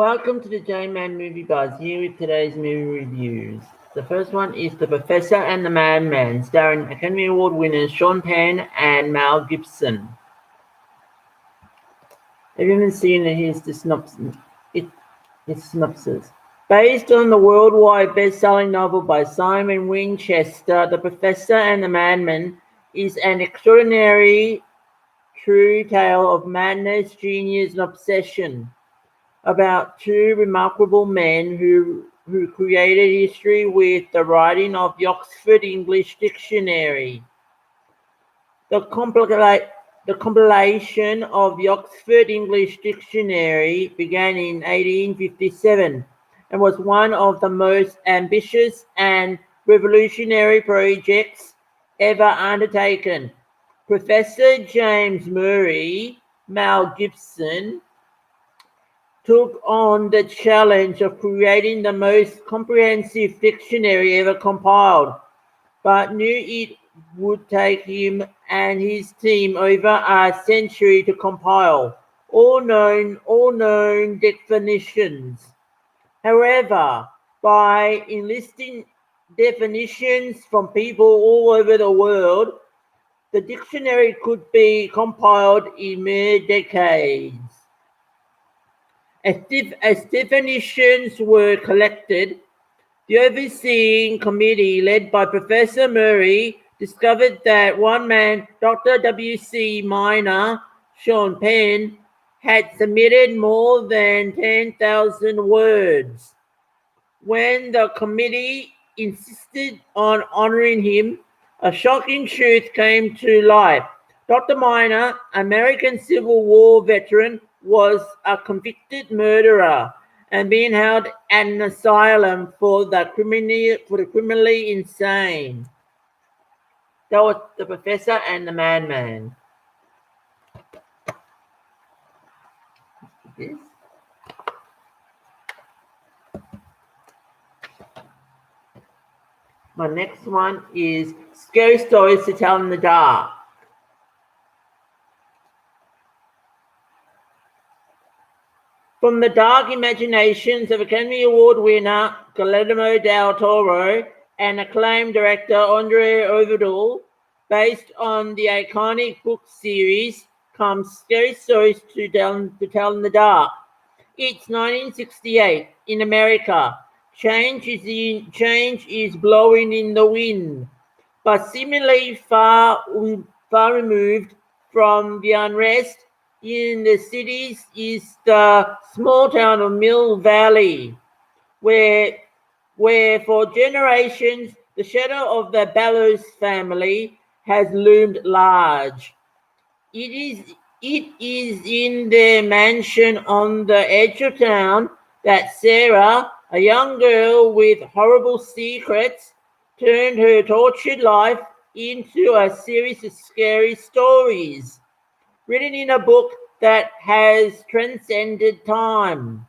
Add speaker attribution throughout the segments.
Speaker 1: Welcome to the J-Man Movie Buzz, here with today's movie reviews. The first one is The Professor and the Madman, starring Academy Award winners Sean Penn and Mel Gibson. If you haven't seen it, here's the synopsis. Based on the worldwide best-selling novel by Simon Winchester, The Professor and the Madman is an extraordinary true tale of madness, genius, and obsession about two remarkable men who created history with the writing of the Oxford English Dictionary. The compilation of the Oxford English Dictionary began in 1857 and was one of the most ambitious and revolutionary projects ever undertaken. Professor James Murray, Mel Gibson, took on the challenge of creating the most comprehensive dictionary ever compiled, but knew it would take him and his team over a century to compile all known definitions. However, by enlisting definitions from people all over the world, the dictionary could be compiled in mere decades. As definitions were collected, the overseeing committee led by Professor Murray discovered that one man, Dr. W.C. Minor, Sean Penn, had submitted more than 10,000 words. When the committee insisted on honoring him, a shocking truth came to light. Dr. Minor, American Civil War veteran, was a convicted murderer and being held at an asylum for the criminally insane. That was The Professor and the Madman. My next one is Scary Stories to Tell in the Dark. From the dark imaginations of Academy Award winner Guillermo del Toro and acclaimed director Andre Øvredal, based on the iconic book series, comes Scary Stories to Tell in the Dark. It's 1968 in America. Change is blowing in the wind, but seemingly far removed from the unrest in the cities is the small town of Mill Valley, where for generations the shadow of the Bellows family has loomed large. It is in their mansion on the edge of town that Sarah, a young girl with horrible secrets, turned her tortured life into a series of scary stories, written in a book that has transcended time.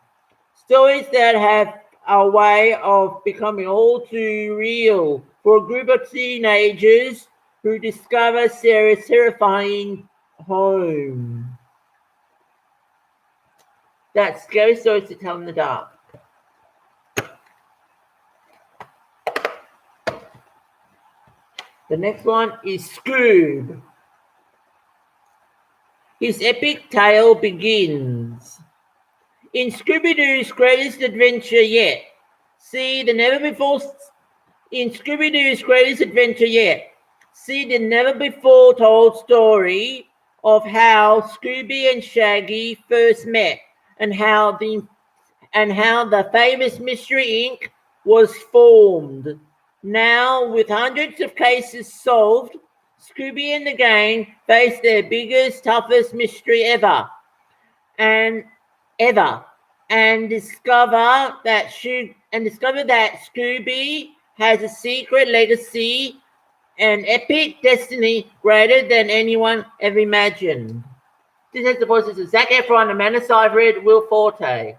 Speaker 1: Stories that have a way of becoming all too real for a group of teenagers who discover Sarah's terrifying home. That's Scary Stories to Tell in the Dark. The next one is Scoob. His epic tale begins. In Scooby-Doo's greatest adventure yet, see the never before told story of how Scooby and Shaggy first met and how the famous Mystery Inc. was formed. Now, with hundreds of cases solved, Scooby and the gang face their biggest, toughest mystery ever, and discover that Scooby has a secret legacy, an epic destiny greater than anyone ever imagined. This has the voices of Zac Efron, Amanda Seyfried, Will Forte.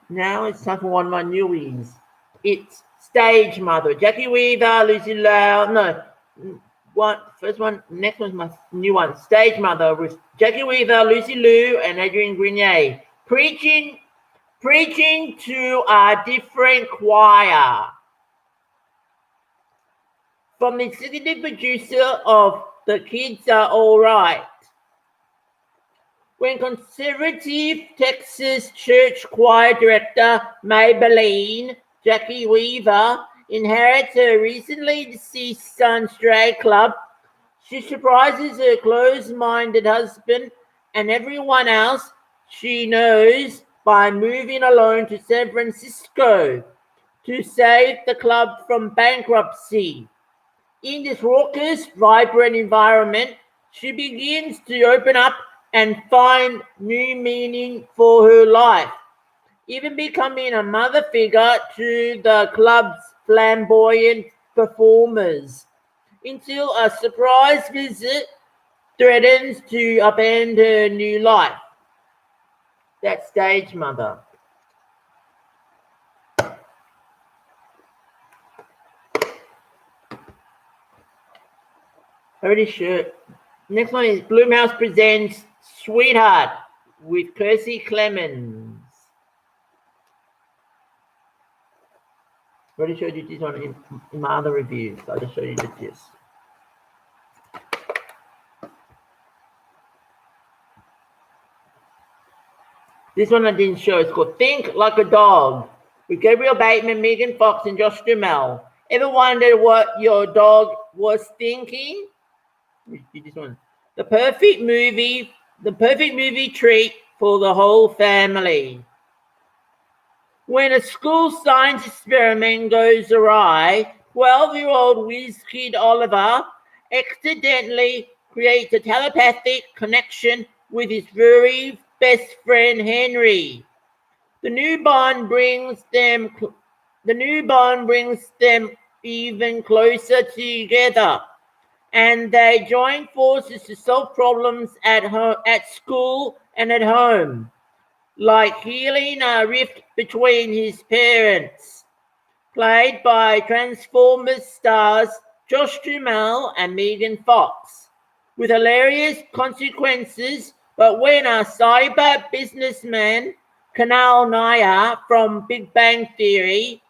Speaker 1: Now it's time for one of my newies. It's Stage Mother. Jackie Weaver, Lucy Liu, First one, next one's my new one. Stage Mother with Jackie Weaver, Lucy Liu, and Adrienne Grenier. Preaching to a different choir. From the executive producer of The Kids Are Alright. When conservative Texas church choir director Maybelline Jackie Weaver inherits her recently deceased son's drag club, she surprises her closed-minded husband and everyone else she knows by moving alone to San Francisco to save the club from bankruptcy. In this raucous, vibrant environment, she begins to open up and find new meaning for her life, even becoming a mother figure to the club's flamboyant performers, until a surprise visit threatens to upend her new life. That's Stage Mother. Already sure. Next one is Blumhouse presents Sweetheart with Kirstie Clemons. Already showed you this one in my other reviews. So I'll just show you this. This one I didn't show. It's called Think Like a Dog with Gabriel Bateman, Megan Fox, and Josh Duhamel. Ever wondered what your dog was thinking? This one. The perfect movie treat for the whole family. When a school science experiment goes awry, 12-year-old whiz kid Oliver accidentally creates a telepathic connection with his very best friend Henry. The new bond brings them even closer together, and they join forces to solve problems at school and at home, like healing a rift between his parents. Played by Transformers stars Josh Duhamel and Megan Fox, with hilarious consequences. But when a cyber businessman, Kunal Nair from Big Bang Theory,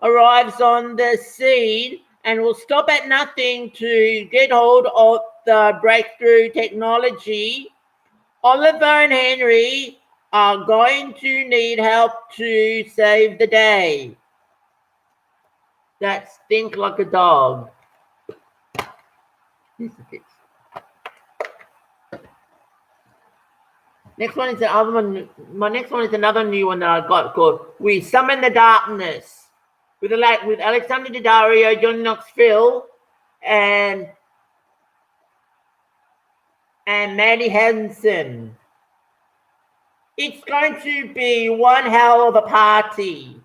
Speaker 1: arrives on the scene and will stop at nothing to get hold of the breakthrough technology, Oliver and Henry are going to need help to save the day. That's Think Like a Dog. Next one is the other one. My next one is another new one that I got called We Summon the Darkness with Alexander Daddario, Johnny Knoxville, and Maddie Hansen. It's going to be one hell of a party.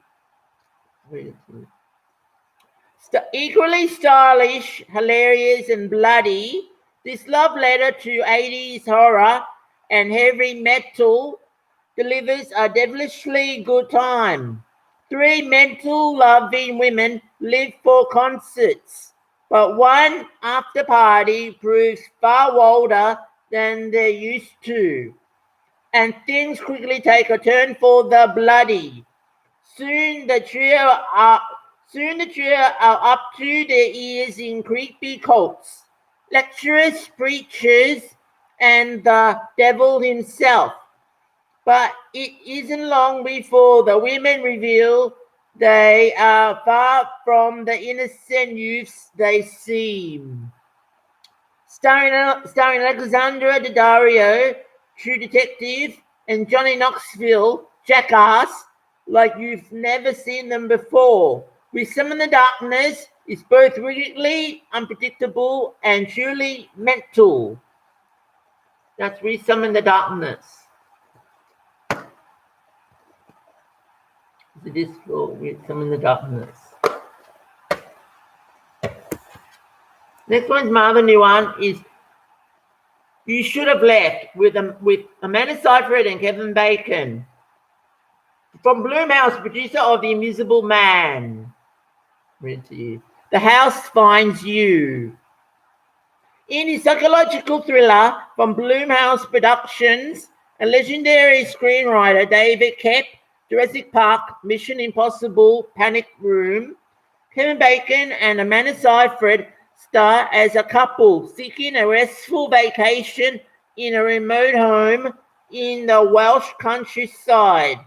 Speaker 1: Equally stylish, hilarious, and bloody, this love letter to 80s horror and heavy metal delivers a devilishly good time. 3 mental-loving women live for concerts, but one after party proves far wilder than they're used to, and things quickly take a turn for the bloody. Soon the trio are up to their ears in creepy cults, lecturers, preachers, and the devil himself. But it isn't long before the women reveal they are far from the innocent youths they seem. Starring Alexandra Daddario, True Detective, and Johnny Knoxville, Jackass, like you've never seen them before. We Summon the Darkness is both rigidly unpredictable and truly mental. That's We Summon the Darkness. This is for We Summon the Darkness. Next one's my other new one is You Should Have Left with Amanda Seyfried and Kevin Bacon. From Blumhouse, producer of The Invisible Man. Read to you. The House Finds You. In his psychological thriller from Blumhouse Productions, a legendary screenwriter, David Koepp, Jurassic Park, Mission Impossible, Panic Room, Kevin Bacon and Amanda Seyfried star as a couple seeking a restful vacation in a remote home in the Welsh countryside.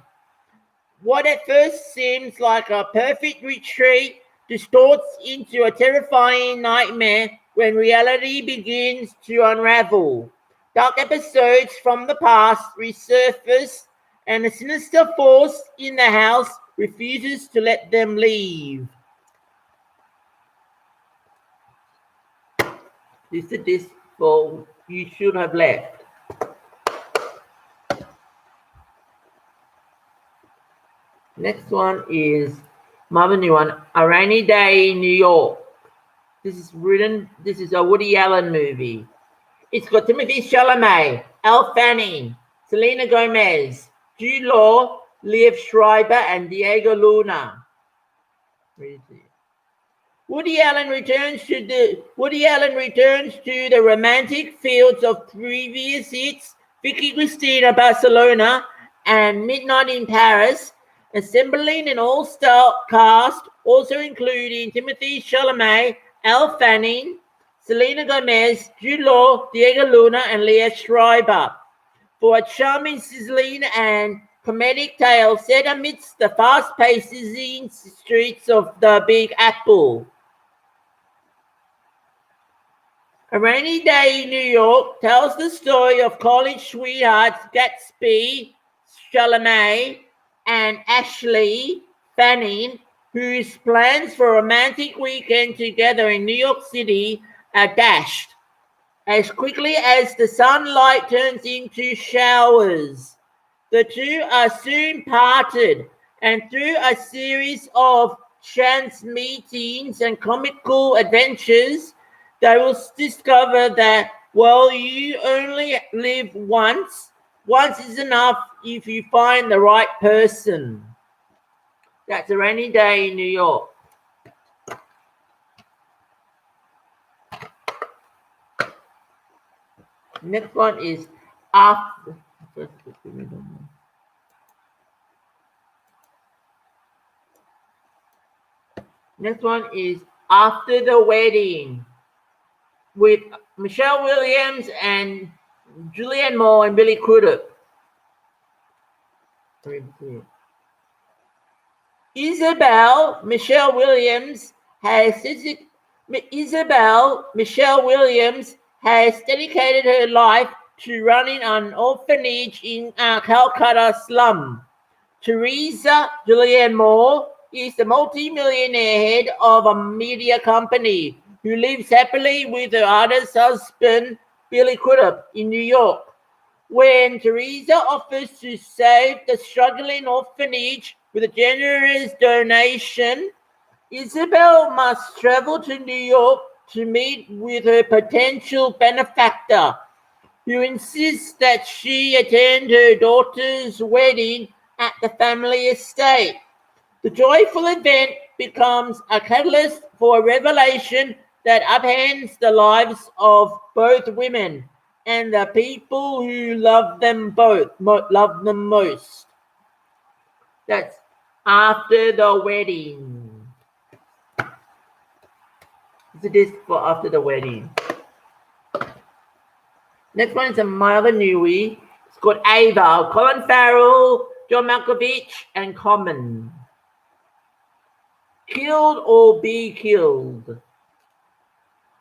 Speaker 1: What at first seems like a perfect retreat distorts into a terrifying nightmare when reality begins to unravel. Dark episodes from the past resurface, and a sinister force in the house refuses to let them leave. This is this for You Should Have Left. Next one is another new one, A Rainy Day in New York. This is a Woody Allen movie. It's got Timothy Chalamet, Elle Fanning, Selena Gomez, Jude Law, Liev Schreiber, and Diego Luna. Woody Allen returns to the romantic fields of previous hits, Vicky Cristina Barcelona and Midnight in Paris, assembling an all-star cast, also including Timothy Chalamet, Elle Fanning, Selena Gomez, Jude Law, Diego Luna, and Liev Schreiber, for a charming, sizzling, and comedic tale set amidst the fast-paced streets of the Big Apple. A Rainy Day in New York tells the story of college sweethearts Gatsby Chalamet and Ashley Fanning, whose plans for a romantic weekend together in New York City are dashed as quickly as the sunlight turns into showers. The two are soon parted, and through a series of chance meetings and comical adventures, they will discover that, well, you only live once. Once is enough if you find the right person. That's A Rainy Day in New York. Next one is After. Next one is After the Wedding, with Michelle Williams and Julianne Moore and Billy Crudup. Michelle Williams has dedicated her life to running an orphanage in a Calcutta slum. Teresa Julianne Moore is the multi-millionaire head of a media company who lives happily with her artist husband, Billy Crudup, in New York. When Teresa offers to save the struggling orphanage with a generous donation, Isabel must travel to New York to meet with her potential benefactor, who insists that she attend her daughter's wedding at the family estate. The joyful event becomes a catalyst for a revelation that upends the lives of both women and the people who love them most. That's After the Wedding. This is for After the Wedding. Next one is a Mother Newey. It's called Ava. Colin Farrell, John Malkovich, and Common. Killed or Be Killed.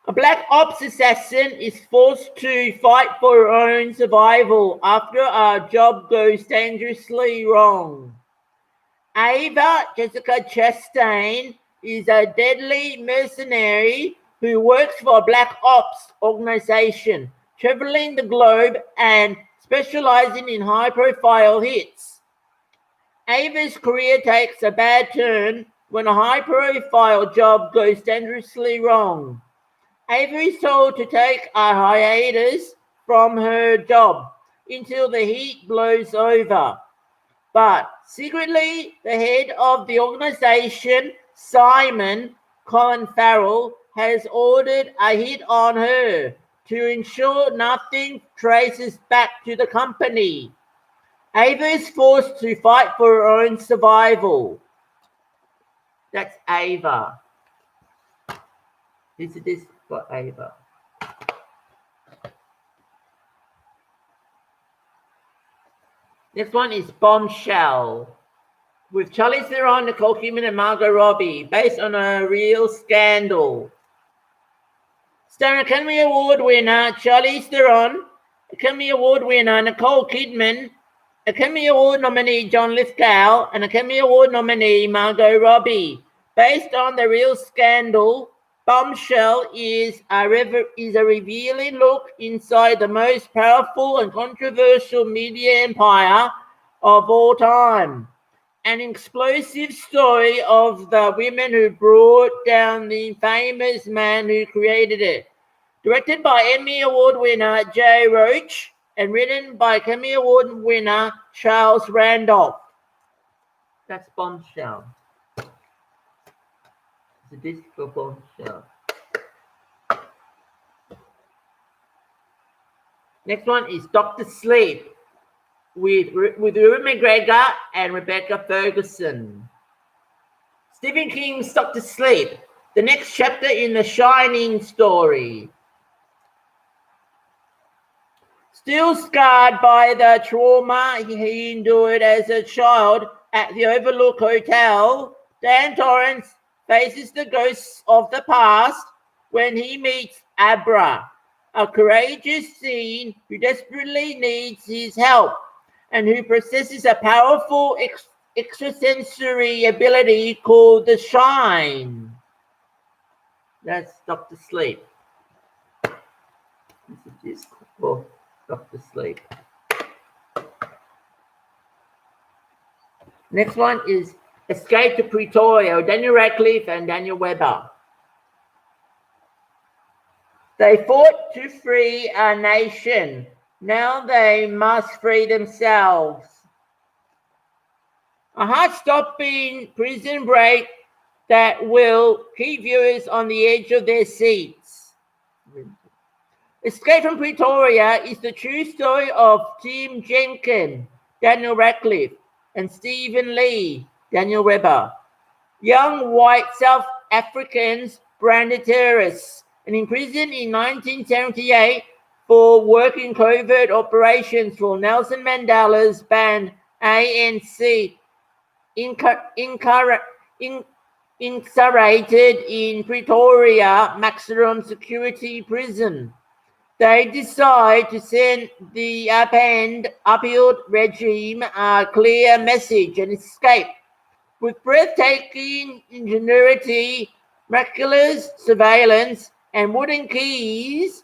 Speaker 1: A black ops assassin is forced to fight for her own survival after a job goes dangerously wrong. Ava Jessica Chastain is a deadly mercenary who works for a black ops organization, traveling the globe and specializing in high-profile hits. Ava's career takes a bad turn when a high-profile job goes dangerously wrong. Ava is told to take a hiatus from her job until the heat blows over. But secretly, the head of the organization, Simon Colin Farrell, has ordered a hit on her to ensure nothing traces back to the company. Ava is forced to fight for her own survival. That's Ava. This is for Ava. Next one is Bombshell, with Charlize Theron, Nicole Kidman, and Margot Robbie, based on a real scandal. Starring Academy Award winner Charlize Theron, Academy Award winner Nicole Kidman, Academy Award nominee John Lithgow, and Academy Award nominee Margot Robbie. Based on the real scandal, Bombshell is a revealing look inside the most powerful and controversial media empire of all time. An explosive story of the women who brought down the famous man who created it. Directed by Emmy Award winner Jay Roach and written by Academy Award winner Charles Randolph. That's Bombshell. It's a disc for Bombshell. Next one is Dr. Sleep with Ewan McGregor and Rebecca Ferguson. Stephen King's Dr. Sleep, the next chapter in the Shining story. Still scarred by the trauma he endured as a child at the Overlook Hotel, Dan Torrance faces the ghosts of the past when he meets Abra, a courageous teen who desperately needs his help and who possesses a powerful extrasensory ability called the Shine. That's Dr. Sleep. This is for Dr. Sleep. Next one is Escape to Pretoria, Daniel Radcliffe and Daniel Webber. They fought to free our nation. Now they must free themselves. A heart-stopping prison break that will keep viewers on the edge of their seats. Escape from Pretoria is the true story of Tim Jenkin, Daniel Radcliffe, and Stephen Lee, Daniel Webber, young white South Africans branded terrorists and imprisoned in 1978 for working covert operations for Nelson Mandela's band ANC, incarcerated in Pretoria Maximum Security Prison. They decide to send the upheld regime a clear message and escape. With breathtaking ingenuity, miraculous surveillance, and wooden keys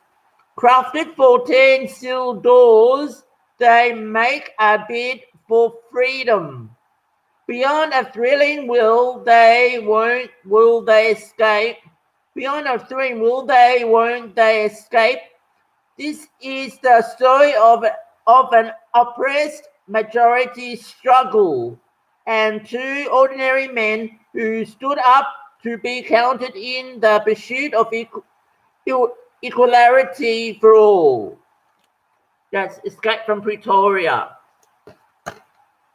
Speaker 1: crafted for 10 sealed doors, they make a bid for freedom. Beyond a thrilling will they escape? Beyond a thrilling will they won't they escape? This is the story of an oppressed majority struggle and two ordinary men who stood up to be counted in the pursuit of equality for all. That's Escape from Pretoria.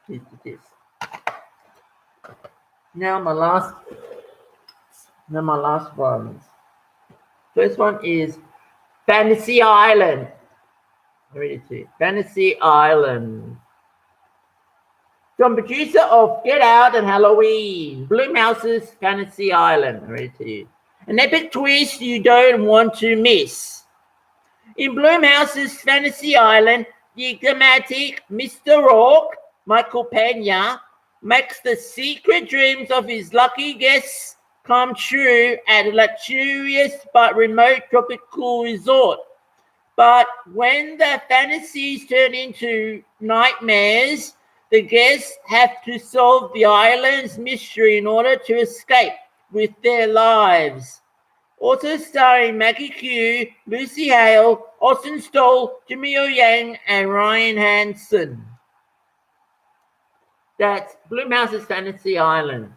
Speaker 1: This. Now my last ones. First one is Fantasy Island. I read it to you. Fantasy Island. From producer of Get Out and Halloween, Blumhouse's Fantasy Island. I read it to you. An epic twist you don't want to miss. In Blumhouse's Fantasy Island, the enigmatic Mr. Rourke, Michael Pena, makes the secret dreams of his lucky guests come true at a luxurious but remote tropical resort. But when the fantasies turn into nightmares, the guests have to solve the island's mystery in order to escape with their lives. Also starring Maggie Q, Lucy Hale, Austin Stoll, Jimmy O Yang, and Ryan Hansen. That's Blumhouse's Fantasy Island.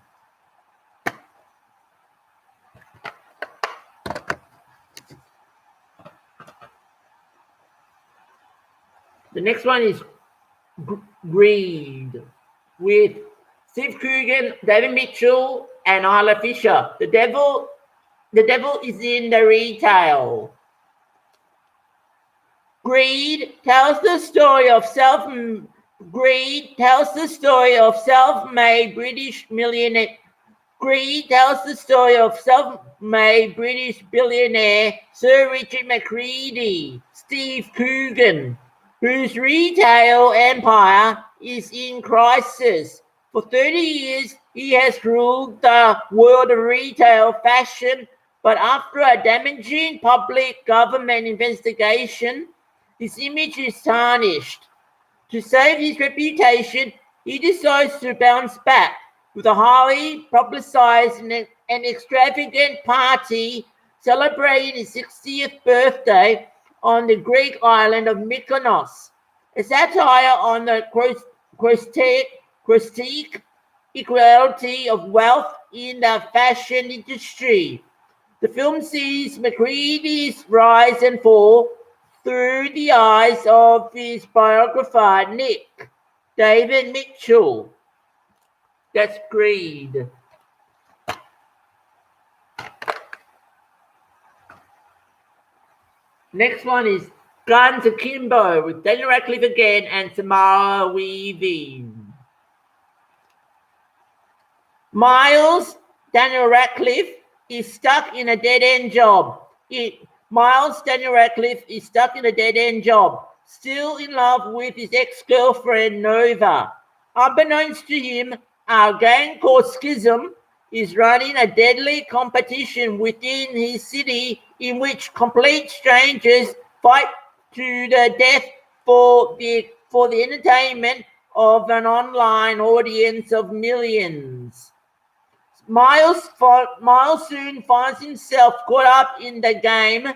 Speaker 1: The next one is Greed with Steve Coogan, David Mitchell, and Isla Fisher. The devil is in the retail. Greed tells the story of self-made British millionaire. Greed tells the story of self-made British billionaire Sir Richard Macready, Steve Coogan, whose retail empire is in crisis. For 30 years, he has ruled the world of retail fashion, but after a damaging public government investigation, his image is tarnished. To save his reputation, he decides to bounce back with a highly publicized and extravagant party celebrating his 60th birthday on the Greek island of Mykonos, a satire on the critique equality of wealth in the fashion industry. The film sees Macready's rise and fall through the eyes of his biographer, Nick David Mitchell. That's Greed. Next one is Guns Akimbo with Daniel Radcliffe again and Samara Weaving. Miles, Daniel Radcliffe, is stuck in a dead-end job. Daniel Radcliffe is stuck in a dead-end job, still in love with his ex-girlfriend Nova. Unbeknownst to him, our gang called Schism is running a deadly competition within his city in which complete strangers fight to the death for the entertainment of an online audience of millions. Miles soon finds himself caught up in the game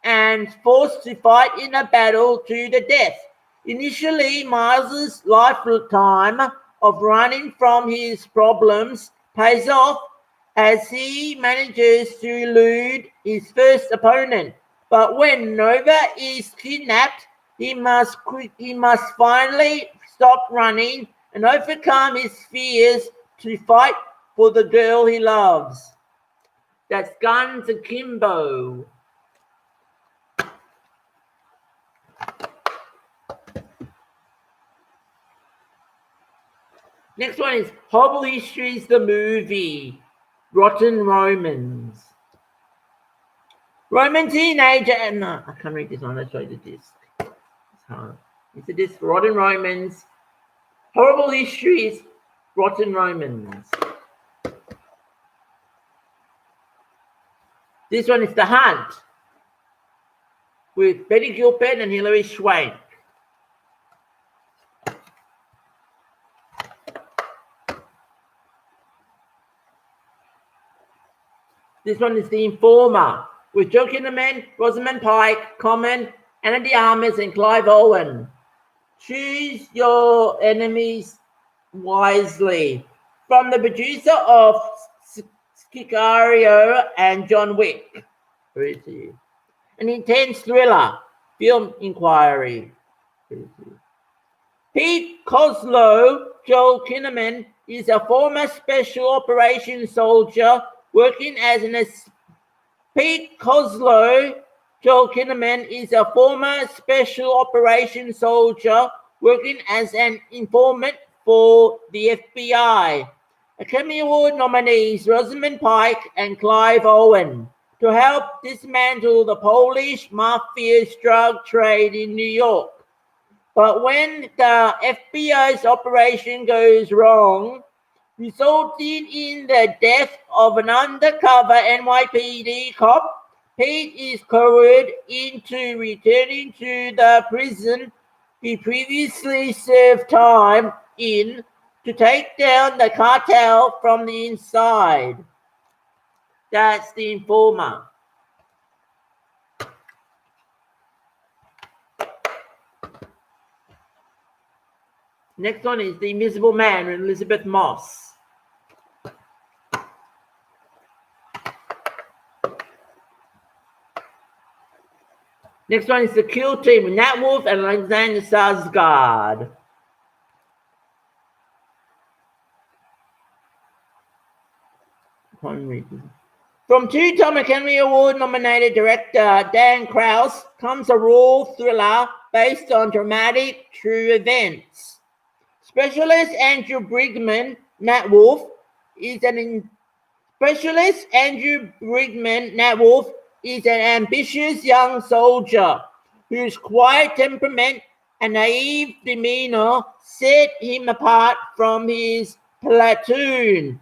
Speaker 1: and forced to fight in a battle to the death. Initially, Miles' lifetime of running from his problems pays off as he manages to elude his first opponent. But when Nova is kidnapped, he must finally stop running and overcome his fears to fight for the girl he loves. That's Guns Akimbo. Next one is Horrible Histories, the movie. Rotten Romans. Roman teenager, no, I can't read this one, let's show you the disc. It's hard. It's a disc, Rotten Romans. Horrible Histories, Rotten Romans. This one is The Hunt with Betty Gilpin and Hilary Swank. This one is The Informer with Joe Kinnaman, Rosamund Pike, Common, Ana de Armas, and Clive Owen. Choose your enemies wisely. From the producer of Sicario and John Wick. An intense thriller. Film Inquiry. Pete Kozlo, Joel Kinnaman, is a former special operations soldier working as an Pete Kozlo, Joel Kinnaman, is a former special operations soldier working as an informant for the FBI. Academy Award nominees Rosamund Pike and Clive Owen to help dismantle the Polish mafia's drug trade in New York. But when the FBI's operation goes wrong, resulting in the death of an undercover NYPD cop, Pete is coerced into returning to the prison he previously served time in to take down the cartel from the inside. That's The Informer. Next one is The Invisible Man with Elizabeth Moss. Next one is the Kill Team with Nat Wolff and Alexander Skarsgård. From two-time Academy Award-nominated director Dan Krause comes a raw thriller based on dramatic true events. Specialist Andrew Brigman, Nat Wolff, is an ambitious young soldier whose quiet temperament and naive demeanor set him apart from his platoon.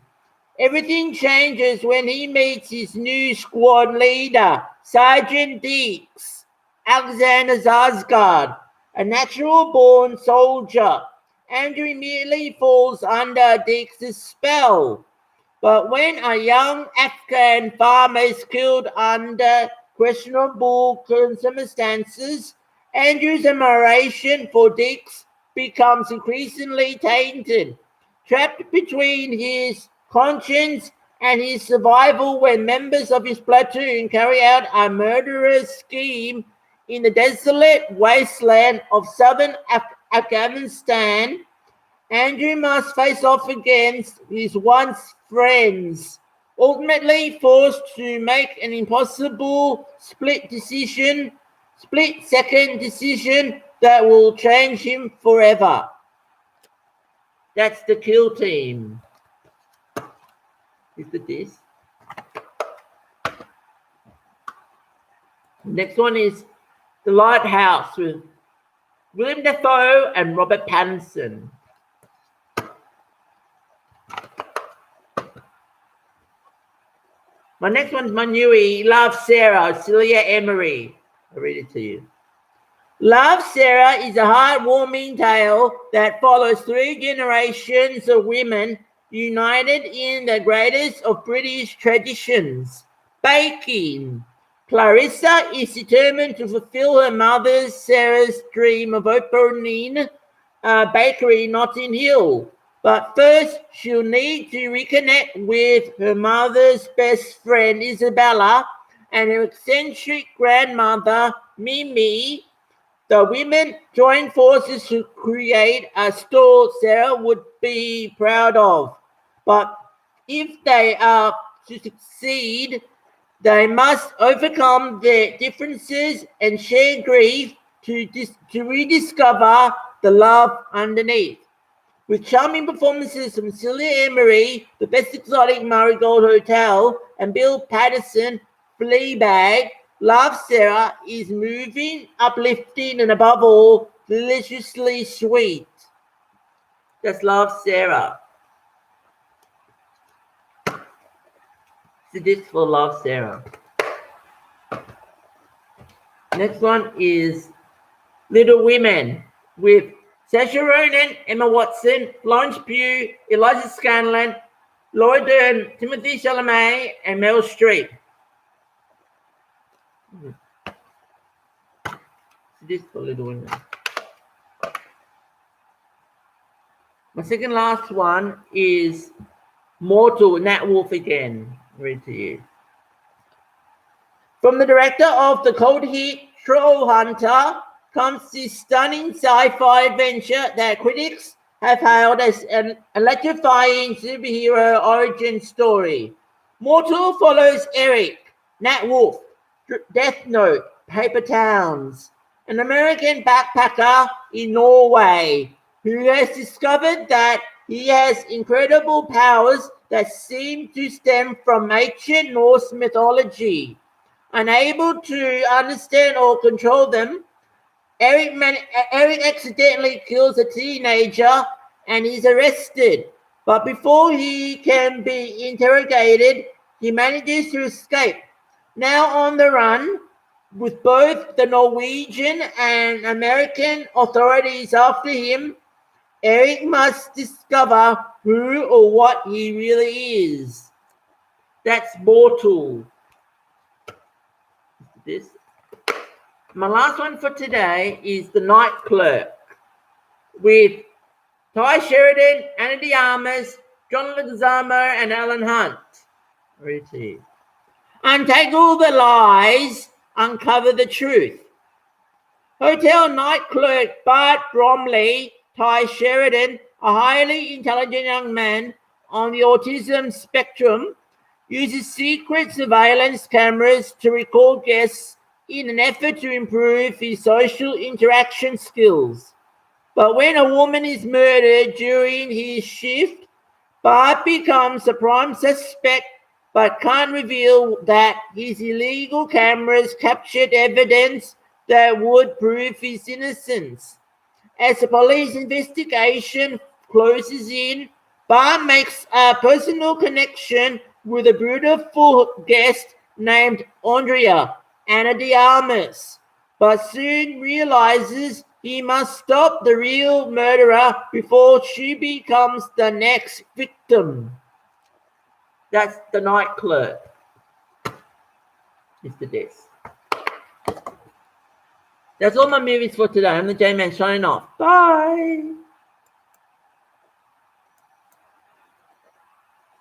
Speaker 1: Everything changes when he meets his new squad leader, Sergeant Deeks, Alexander Skarsgård, a natural-born soldier. Andrew immediately falls under Deeks' spell. But when a young Afghan farmer is killed under questionable circumstances, Andrew's admiration for Deeks becomes increasingly tainted. Trapped between his conscience and his survival when members of his platoon carry out a murderous scheme in the desolate wasteland of southern Afghanistan, Andrew must face off against his once friends, ultimately forced to make an impossible split-second decision that will change him forever. That's the Kill Team. Is it this? Next one is The Lighthouse with Willem Dafoe and Robert Pattinson. My next one's my newie, Love, Sarah, Celia Emery. I'll read it to you. Love, Sarah is a heartwarming tale that follows 3 generations of women united in the greatest of British traditions, baking. Clarissa is determined to fulfill her mother Sarah's dream of opening a bakery in Notting Hill. But first, she'll need to reconnect with her mother's best friend, Isabella, and her eccentric grandmother, Mimi. The women join forces to create a store Sarah would be proud of. But if they are to succeed, they must overcome their differences and share grief to rediscover the love underneath. With charming performances from Celia Emery, The Best Exotic Marigold Hotel, and Bill Paterson, Fleabag, Love, Sarah is moving, uplifting, and above all, deliciously sweet. That's Love, Sarah. So this for Love, Sarah. Next one is Little Women with Saoirse Ronan, Emma Watson, Florence Pugh, Eliza Scanlon, Laura Dern, Timothée Chalamet, and Meryl Streep. This for Little Women. My second last one is Mortal, Nat Wolff again. I'll read to you. From the director of the cult hit Troll Hunter comes this stunning sci-fi adventure that critics have hailed as an electrifying superhero origin story. Mortal follows Eric, Nat Wolff, Death Note, Paper Towns, an American backpacker in Norway who has discovered that he has incredible powers that seem to stem from ancient Norse mythology. Unable to understand or control them, Eric accidentally kills a teenager and is arrested. But before he can be interrogated, he manages to escape. Now on the run, with both the Norwegian and American authorities after him, Eric must discover who or what he really is. That's Mortal. This. My last one for today is The Night Clerk with Ty Sheridan, Ana de Armas, John Leguizamo, and Alan Hunt. Read to you. Untangle the lies, uncover the truth. Hotel night clerk Bart Bromley, Ty Sheridan, a highly intelligent young man on the autism spectrum, uses secret surveillance cameras to record guests in an effort to improve his social interaction skills. But when a woman is murdered during his shift, Bart becomes a prime suspect but can't reveal that his illegal cameras captured evidence that would prove his innocence. As the police investigation closes in, Bart makes a personal connection with a beautiful guest named Andrea, Ana de Armas, but soon realizes he must stop the real murderer before she becomes the next victim. That's The Night Clerk. It's the desk. That's all my movies for today. I'm the J-Man signing off. Bye.